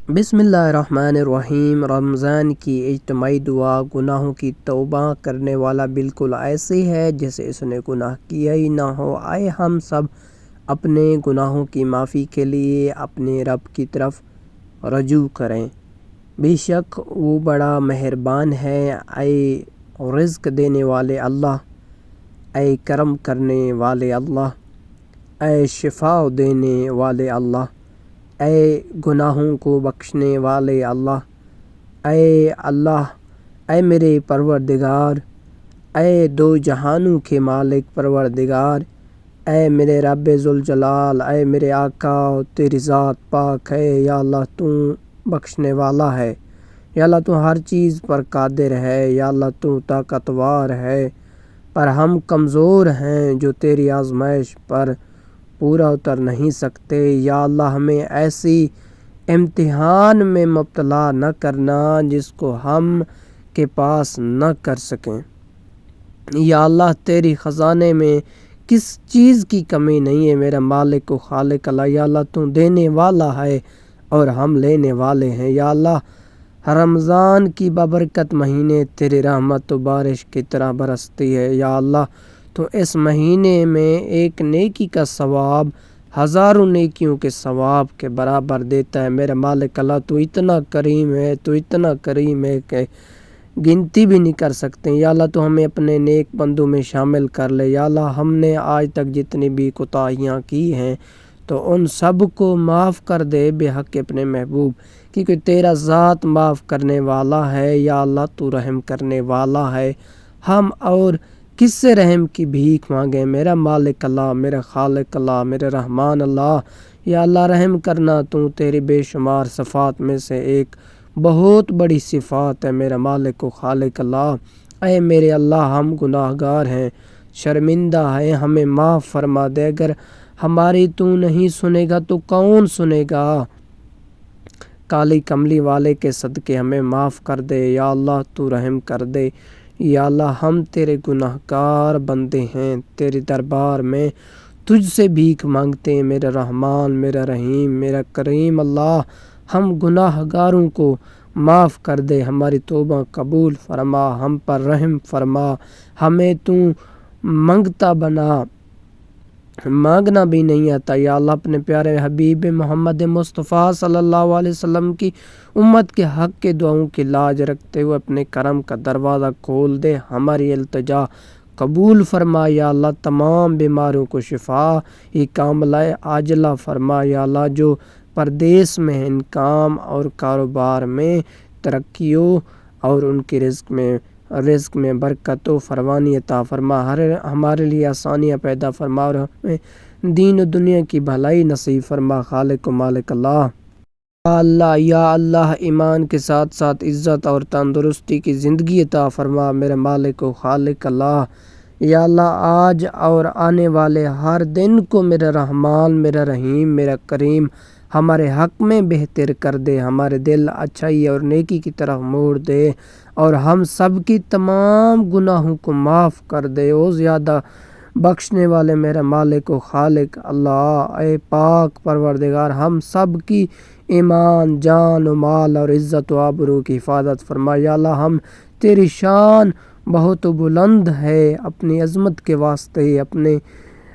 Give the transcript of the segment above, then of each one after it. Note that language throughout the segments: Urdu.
بسم اللہ الرحمن الرحیم۔ رمضان کی اجتماعی دعا گناہوں کی توبہ کرنے والا بالکل ایسے ہے جیسے اس نے گناہ کیا ہی نہ ہو۔ آئے ہم سب اپنے گناہوں کی معافی کے لیے اپنے رب کی طرف رجوع کریں۔ بے شک وہ بڑا مہربان ہے۔ اے رزق دینے والے اللہ، اے کرم کرنے والے اللہ، اے شفا دینے والے اللہ، اے گناہوں کو بخشنے والے اللہ، اے اللہ، اے میرے پروردگار، اے دو جہانوں کے مالک پروردگار، اے میرے رب ذوالجلال، اے میرے آقا، تیری ذات پاک ہے۔ یا اللہ تو بخشنے والا ہے، یا اللہ تو ہر چیز پر قادر ہے، یا اللہ تو طاقتور ہے، پر ہم کمزور ہیں جو تیری آزمائش پر پورا اتر نہیں سکتے۔ یا اللہ ہمیں ایسی امتحان میں مبتلا نہ کرنا جس کو ہم کے پاس نہ کر سکیں۔ یا اللہ تیری خزانے میں کس چیز کی کمی نہیں ہے میرا مالک و خالق اللہ۔ یا اللہ تو دینے والا ہے اور ہم لینے والے ہیں۔ یا اللہ رمضان کی بابرکت مہینے تیری رحمت و بارش کی طرح برستی ہے۔ یا اللہ تو اس مہینے میں ایک نیکی کا ثواب ہزاروں نیکیوں کے ثواب کے برابر دیتا ہے۔ میرا مالک اللہ تو اتنا کریم ہے، تو اتنا کریم ہے کہ گنتی بھی نہیں کر سکتے۔ یا اللہ تو ہمیں اپنے نیک بندوں میں شامل کر لے۔ یا اللہ ہم نے آج تک جتنی بھی کوتاہیاں کی ہیں تو ان سب کو معاف کر دے بے حق اپنے محبوب، کیونکہ تیرا ذات معاف کرنے والا ہے۔ یا اللہ تو رحم کرنے والا ہے۔ ہم اور کس سے رحم کی بھیک مانگیں میرا مالک اللہ، میرا خالق اللہ، میرے رحمان اللہ۔ یا اللہ رحم کرنا تو تیری بے شمار صفات میں سے ایک بہت بڑی صفات ہے میرا مالک و خالق اللہ۔ اے میرے اللہ ہم گناہ گار ہیں، شرمندہ ہیں، ہمیں معاف فرما دے۔ اگر ہماری تو نہیں سنے گا تو کون سنے گا؟ کالی کملی والے کے صدقے ہمیں معاف کر دے۔ یا اللہ تو رحم کر دے۔ یا اللہ ہم تیرے گناہ گار بندے ہیں، تیرے دربار میں تجھ سے بھیک مانگتے ہیں میرا رحمان، میرا رحیم، میرا کریم اللہ۔ ہم گناہ گاروں کو معاف کر دے، ہماری توبہ قبول فرما، ہم پر رحم فرما، ہمیں تو منگتا بنا، مانگنا بھی نہیں آتا۔ یا اللہ اپنے پیارے حبیب محمد مصطفیٰ صلی اللہ علیہ وسلم کی امت کے حق کے دعاؤں کی لاج رکھتے ہوئے اپنے کرم کا دروازہ کھول دے، ہماری التجا قبول فرما۔ یا اللہ تمام بیماروں کو شفا کاملہ عاجلہ فرما۔ یا اللہ جو پردیس میں ہیں، کام اور کاروبار میں ترقی ہو اور ان کی رزق میں برکت و فراوانی عطا فرما، ہمارے لیے آسانیاں پیدا فرما اور ہمیں دین و دنیا کی بھلائی نصیب فرما خالق و مالک اللہ۔ یا اللہ ایمان کے ساتھ ساتھ عزت اور تندرستی کی زندگی عطا فرما میرے مالک و خالق اللہ۔ یا اللہ آج اور آنے والے ہر دن کو میرا رحمان، میرا رحیم، میرا کریم ہمارے حق میں بہتر کر دے، ہمارے دل اچھائی اور نیکی کی طرف موڑ دے اور ہم سب کی تمام گناہوں کو معاف کر دے۔ او زیادہ بخشنے والے میرا مالک و خالق اللہ، اے پاک پروردگار ہم سب کی ایمان، جان و مال اور عزت و آبرو کی حفاظت فرما۔ یا اللہ ہم تیری شان بہت بلند ہے، اپنی عظمت کے واسطے، اپنے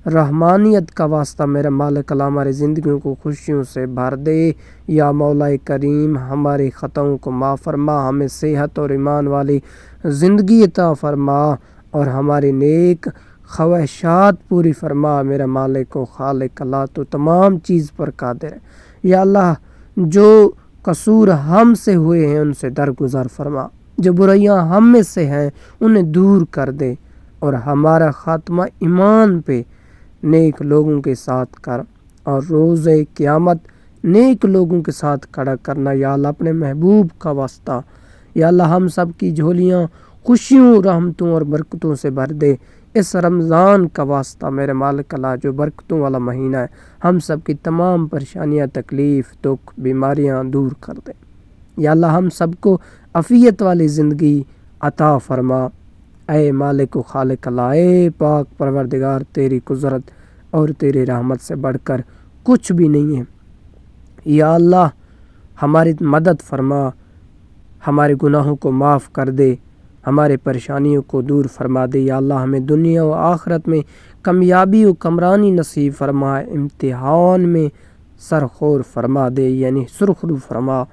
رحمانیت کا واسطہ میرا مالک اللہ ہماری زندگیوں کو خوشیوں سے بھر دے۔ یا مولا کریم ہماری خطاؤں کو معاف فرما، ہمیں صحت اور ایمان والی زندگی عطا فرما اور ہماری نیک خواہشات پوری فرما میرا مالک و خالق اللہ، تو تمام چیز پر قادر ہے۔ یا اللہ جو قصور ہم سے ہوئے ہیں ان سے درگزر فرما، جو برائیاں ہم میں سے ہیں انہیں دور کر دے اور ہمارا خاتمہ ایمان پہ نیک لوگوں کے ساتھ کر اور روز قیامت نیک لوگوں کے ساتھ کھڑا کرنا۔ یا اللہ اپنے محبوب کا واسطہ، یا اللہ ہم سب کی جھولیاں خوشیوں، رحمتوں اور برکتوں سے بھر دے۔ اس رمضان کا واسطہ میرے مالک اللہ جو برکتوں والا مہینہ ہے، ہم سب کی تمام پریشانیاں، تکلیف، دکھ، بیماریاں دور کر دے۔ یا اللہ ہم سب کو عافیت والی زندگی عطا فرما۔ اے مالک و خالق اللہ، اے پاک پروردگار تیری قدرت اور تیری رحمت سے بڑھ کر کچھ بھی نہیں ہے۔ یا اللہ ہماری مدد فرما، ہمارے گناہوں کو معاف کر دے، ہمارے پریشانیوں کو دور فرما دے۔ یا اللہ ہمیں دنیا و آخرت میں کامیابی و کمرانی نصیب فرما، امتحان میں سرخور فرما دے، یعنی سرخرو فرما۔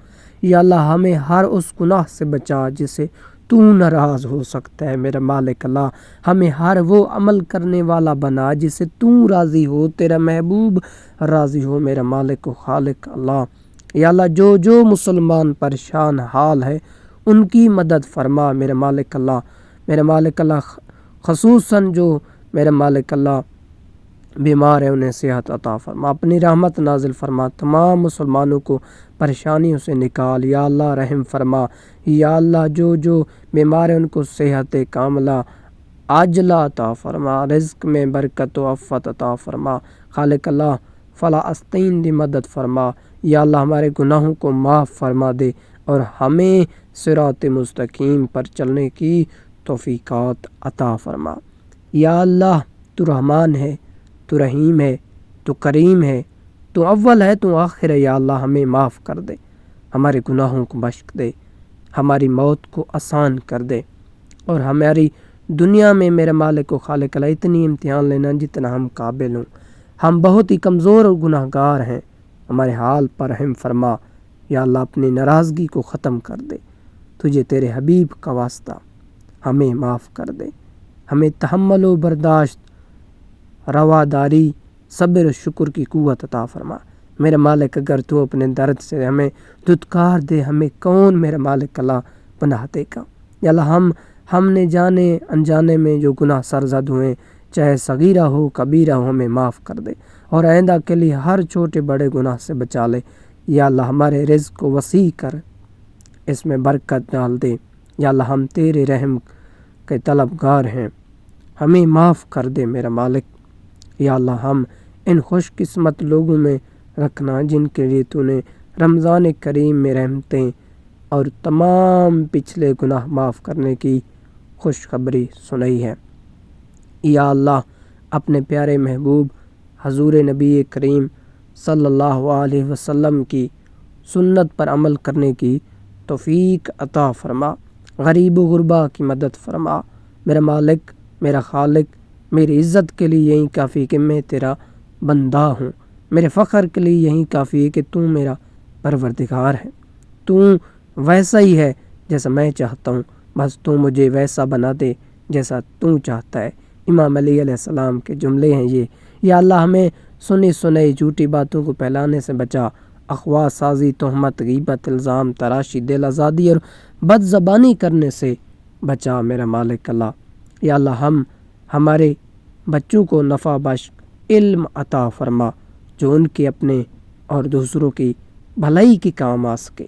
یا اللہ ہمیں ہر اس گناہ سے بچا جس سے تو ناراض ہو سکتا ہے میرا مالک اللہ۔ ہمیں ہر وہ عمل کرنے والا بنا جس سے تو راضی ہو، تیرا محبوب راضی ہو میرا مالک و خالق اللہ۔ یا اللہ جو مسلمان پریشان حال ہے ان کی مدد فرما میرا مالک اللہ۔ میرا مالک اللہ خصوصاً جو میرا مالک اللہ بیمار ہے انہیں صحت عطا فرما، اپنی رحمت نازل فرما، تمام مسلمانوں کو پریشانیوں سے نکال یا اللہ، رحم فرما یا اللہ۔ جو بیمار ہیں ان کو صحت کاملہ عاجلہ عطا فرما، رزق میں برکت و عفت عطا فرما خالق اللہ۔ فلسطین دی مدد فرما یا اللہ، ہمارے گناہوں کو معاف فرما دے اور ہمیں صراط مستقیم پر چلنے کی توفیقات عطا فرما یا اللہ۔ تو رحمان ہے، تو رحیم ہے، تو کریم ہے، تو اول ہے، تو آخر ہے یا اللہ، ہمیں معاف کر دے، ہمارے گناہوں کو بخش دے، ہماری موت کو آسان کر دے اور ہماری دنیا میں میرے مالک و خالق اللہ اتنی امتحان لینا جتنا ہم قابل ہوں۔ ہم بہت ہی کمزور اور گناہ گار ہیں، ہمارے حال پر رحم فرما یا اللہ، اپنی ناراضگی کو ختم کر دے، تجھے تیرے حبیب کا واسطہ ہمیں معاف کر دے، ہمیں تحمل و برداشت، رواداری، صبر و شکر کی قوت عطا فرما میرے مالک۔ اگر تو اپنے درد سے ہمیں دھتکار دے، ہمیں کون میرے مالک اللہ پناہ دے گا یا اللہ۔ ہم نے جانے انجانے میں جو گناہ سرزد ہوئے، چاہے صغیرہ ہو کبیرہ ہو، ہمیں معاف کر دے اور آئندہ کے لیے ہر چھوٹے بڑے گناہ سے بچا لے یا اللہ۔ ہمارے رزق کو وسیع کر، اس میں برکت ڈال دے یا اللہ۔ ہم تیرے رحم کے طلبگار ہیں، ہمیں معاف کر دے میرا مالک یا اللہ۔ ہم ان خوش قسمت لوگوں میں رکھنا جن کے لیے تو نے رمضان کریم میں رحمتیں اور تمام پچھلے گناہ معاف کرنے کی خوشخبری سنائی ہے یا اللہ۔ اپنے پیارے محبوب حضور نبی کریم صلی اللہ علیہ وسلم کی سنت پر عمل کرنے کی توفیق عطا فرما، غریب و غربا کی مدد فرما میرا مالک، میرا خالق۔ میری عزت کے لیے یہی کافی کہ میں تیرا بندہ ہوں، میرے فخر کے لیے یہی کافی ہے کہ تو میرا پروردگار ہے، تو ویسا ہی ہے جیسا میں چاہتا ہوں، بس تو مجھے ویسا بنا دے جیسا تو چاہتا ہے۔ امام علی علیہ السلام کے جملے ہیں یہ یا اللہ۔ ہمیں سنی جھوٹی باتوں کو پھیلانے سے بچا، اخوا سازی، تہمت، غیبت، الزام، تراشی، دل آزادی اور بد زبانی کرنے سے بچا میرا مالک اللہ یا اللہ۔ ہمارے بچوں کو نفع بخش علم عطا فرما جو ان کے اپنے اور دوسروں کی بھلائی کے کام آ سکے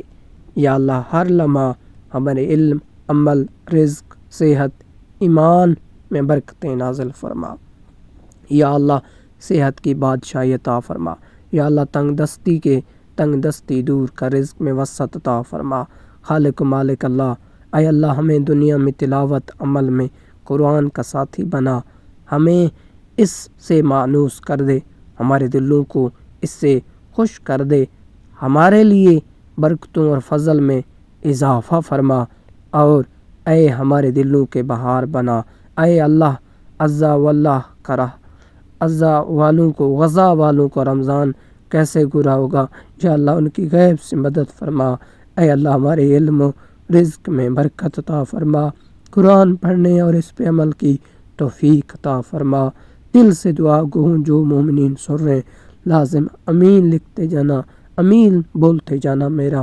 یا اللہ۔ ہر لمحہ ہمارے علم، عمل، رزق، صحت، ایمان میں برکتیں نازل فرما یا اللہ۔ صحت کی بادشاہی عطا فرما یا اللہ۔ تنگ دستی دور کر، رزق میں وسعت عطا فرما خالق و مالک اللہ۔ اے اللہ، ہمیں دنیا میں تلاوت عمل میں قرآن کا ساتھی بنا، ہمیں اس سے مانوس کر دے، ہمارے دلوں کو اس سے خوش کر دے، ہمارے لیے برکتوں اور فضل میں اضافہ فرما اور اے ہمارے دلوں کے بہار بنا۔ اے اللہ، عزا واللہ کرا عزا والوں کو، غزہ والوں کو رمضان کیسے گرا ہوگا یا اللہ، ان کی غیب سے مدد فرما۔ اے اللہ، ہمارے علم و رزق میں برکت عطا فرما، قرآن پڑھنے اور اس پہ عمل کی توفیق عطا فرما۔ دل سے دعا گو جو مومنین سن رہے ہیں، لازم امین لکھتے جانا، امین بولتے جانا میرا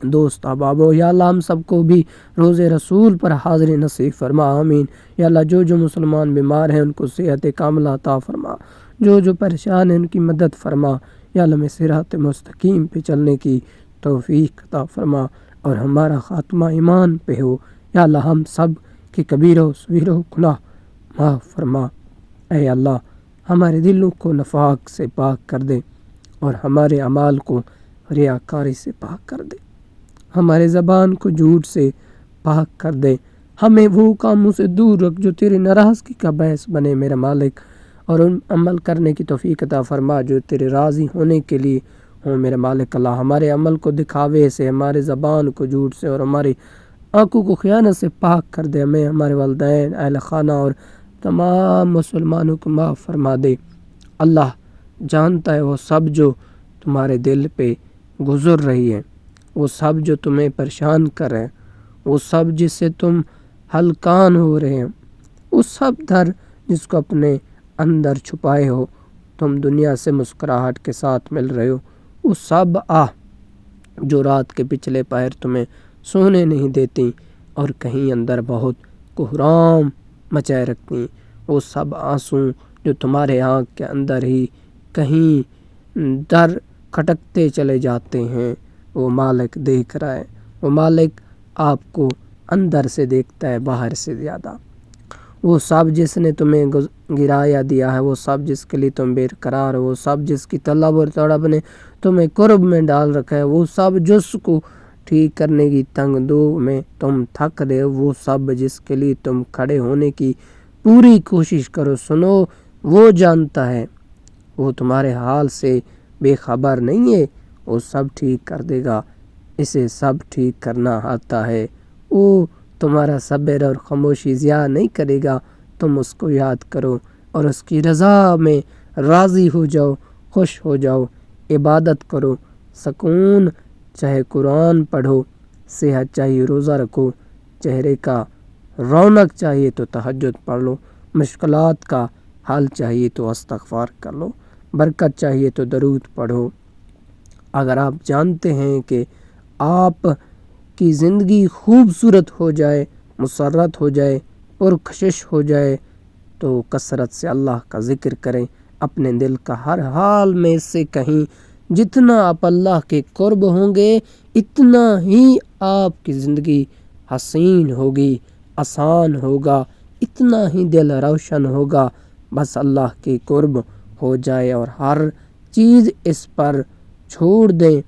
دوست احبابو یا اللہ۔ ہم سب کو بھی روز رسول پر حاضری نصیب فرما، آمین یا اللہ۔ جو مسلمان بیمار ہیں ان کو صحت کاملہ عطا فرما، جو پریشان ہیں ان کی مدد فرما یا اللہ۔ ہمیں صراط مستقیم پہ چلنے کی توفیق عطا فرما اور ہمارا خاتمہ ایمان پہ ہو یا اللہ۔ ہم سب کے کبیرہ و صغیرہ گناہ معاف فرما اے اللہ۔ ہمارے دلوں کو نفاق سے پاک کر دے اور ہمارے اعمال کو ریاکاری سے پاک کر دے، ہمارے زبان کو جھوٹ سے پاک کر دے، ہمیں وہ کاموں سے دور رکھ جو تیرے ناراضگی کا باعث بنے میرا مالک، اور ان عمل کرنے کی توفیق عطا فرما جو تیرے راضی ہونے کے لیے ہوں میرے مالک اللہ، ہمارے عمل کو دکھاوے سے، ہمارے زبان کو جھوٹ سے اور ہماری آنکھوں کو خیانت سے پاک کر دے. ہمیں، ہمارے والدین، اہل خانہ اور تمام مسلمانوں کو معاف فرما دے. اللہ جانتا ہے وہ سب جو تمہارے دل پہ گزر رہی ہے، وہ سب جو تمہیں پریشان کر رہے ہیں، وہ سب جس سے تم ہلکان ہو رہے ہیں، وہ سب در جس کو اپنے اندر چھپائے ہو تم دنیا سے مسکراہٹ کے ساتھ مل رہے ہو، وہ سب جو رات کے پچھلے پہر تمہیں سونے نہیں دیتی اور کہیں اندر بہت کوہرام مچائے رکھتی، وہ سب آنسو جو تمہارے آنکھ کے اندر ہی کہیں در کھٹکتے چلے جاتے ہیں، وہ مالک دیکھ رہا ہے. وہ مالک آپ کو اندر سے دیکھتا ہے باہر سے زیادہ. وہ سب جس نے تمہیں گرایا دیا ہے، وہ سب جس کے لیے تم برقرار ہو، وہ سب جس کی طلب اور تڑپ نے تمہیں قرب میں ڈال رکھا ہے، وہ سب جس کو ٹھیک کرنے کی تنگ دو میں تم تھک رہے ہو، وہ سب جس کے لیے تم کھڑے ہونے کی پوری کوشش کرو. سنو، وہ جانتا ہے، وہ تمہارے حال سے بے خبر نہیں ہے، وہ سب ٹھیک کر دے گا. اسے سب ٹھیک کرنا آتا ہے. وہ تمہارا صبر اور خاموشی ضیاع نہیں کرے گا. تم اس کو یاد کرو اور اس کی رضا میں راضی ہو جاؤ، خوش ہو جاؤ. عبادت کرو، سکون چاہے قرآن پڑھو، صحت چاہیے روزہ رکھو، چہرے کا رونق چاہیے تو تہجد پڑھ لو، مشکلات کا حل چاہیے تو استغفار کر لو، برکت چاہیے تو درود پڑھو. اگر آپ جانتے ہیں کہ آپ کی زندگی خوبصورت ہو جائے، مسرت ہو جائے، پرکشش ہو جائے، تو کثرت سے اللہ کا ذکر کریں. اپنے دل کا ہر حال میں اس سے کہیں جتنا آپ اللہ کے قرب ہوں گے اتنا ہی آپ کی زندگی حسین ہوگی، آسان ہوگا، اتنا ہی دل روشن ہوگا. بس اللہ کی قرب ہو جائے اور ہر چیز اس پر چھوڑ دیں.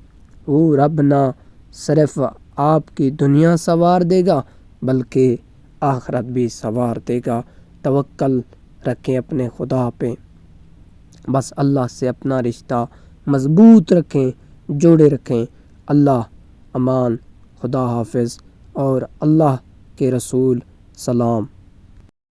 وہ رب نہ صرف آپ کی دنیا سنوار دے گا بلکہ آخرت بھی سنوار دے گا. توکل رکھیں اپنے خدا پہ، بس اللہ سے اپنا رشتہ مضبوط رکھیں، جوڑے رکھیں. اللہ امان، خدا حافظ اور اللہ کے رسول سلام.